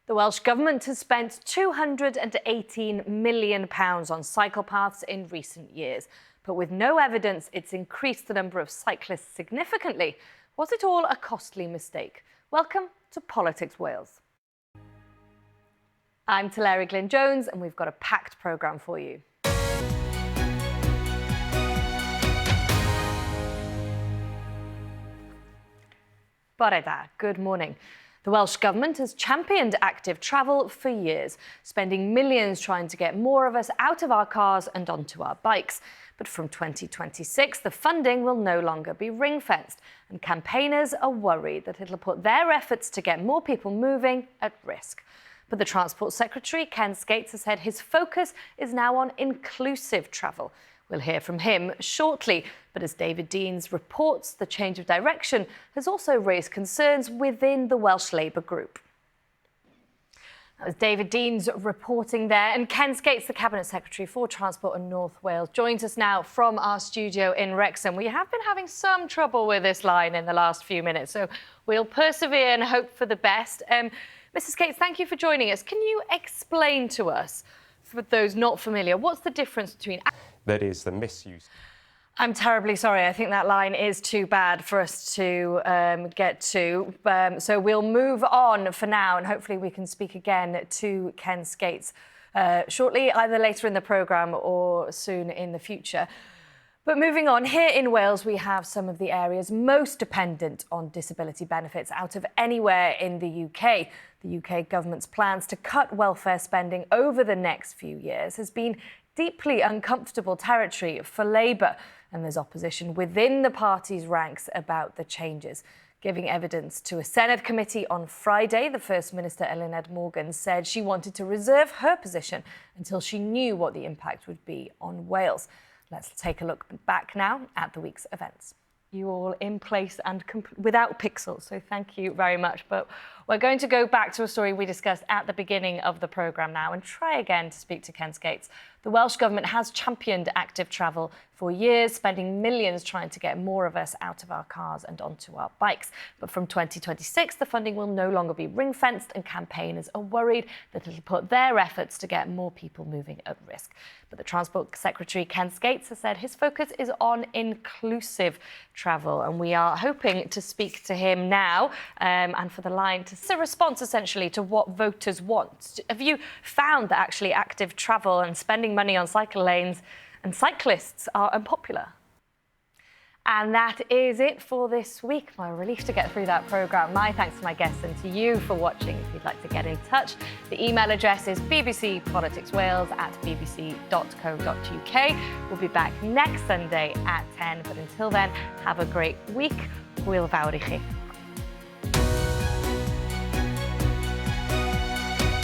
The Welsh Government has spent £218 million on cycle paths in recent years, but with no evidence it's increased the number of cyclists significantly. Was it all a costly mistake? Welcome to Politics Wales. I'm Teleri Glyn Jones and we've got a packed programme for you. Bore da, good morning. The Welsh Government has championed active travel for years, spending millions trying to get more of us out of our cars and onto our bikes. But from 2026, the funding will no longer be ring-fenced, and campaigners are worried that it'll put their efforts to get more people moving at risk. But the Transport Secretary, Ken Skates, has said his focus is now on inclusive travel. We'll hear from him shortly, but as David Deans reports, the change of direction has also raised concerns within the Welsh Labour group. That was David Deans reporting there, and Ken Skates, the Cabinet Secretary for Transport and North Wales, joins us now from our studio in Wrexham. We have been having some trouble with this line in the last few minutes, so we'll persevere and hope for the best. Mr. Skates, thank you for joining us. Can you explain to us, for those not familiar, what's the difference between... That is the misuse. I'm terribly sorry. I think that line is too bad for us to get to. So we'll move on for now, and hopefully we can speak again to Ken Skates shortly, either later in the programme or soon in the future. But moving on, here in Wales, we have some of the areas most dependent on disability benefits out of anywhere in the UK. The UK government's plans to cut welfare spending over the next few years has been deeply uncomfortable territory for Labour, and there's opposition within the party's ranks about the changes. Giving evidence to a Senedd committee on Friday, the First Minister, Eluned Morgan, said she wanted to reserve her position until she knew what the impact would be on Wales. Let's take a look back now at the week's events. You all in place and without pixels, so thank you very much. But we're going to go back to a story we discussed at the beginning of the programme now and try again to speak to Ken Skates. The Welsh Government has championed active travel for years, spending millions trying to get more of us out of our cars and onto our bikes. But from 2026, the funding will no longer be ring-fenced, and campaigners are worried that it'll put their efforts to get more people moving at risk. But the Transport Secretary, Ken Skates, has said his focus is on inclusive travel, and we are hoping to speak to him now and for the line to see a response essentially to what voters want. Have you found that actually active travel and spending money on cycle lanes and cyclists are unpopular? And that is it for this week. My relief to get through that programme. My thanks to my guests and to you for watching. If you'd like to get in touch, the email address is bbcpoliticswales@bbc.co.uk. We'll be back next Sunday at 10, but until then, have a great week. Hwyl fawr i chi.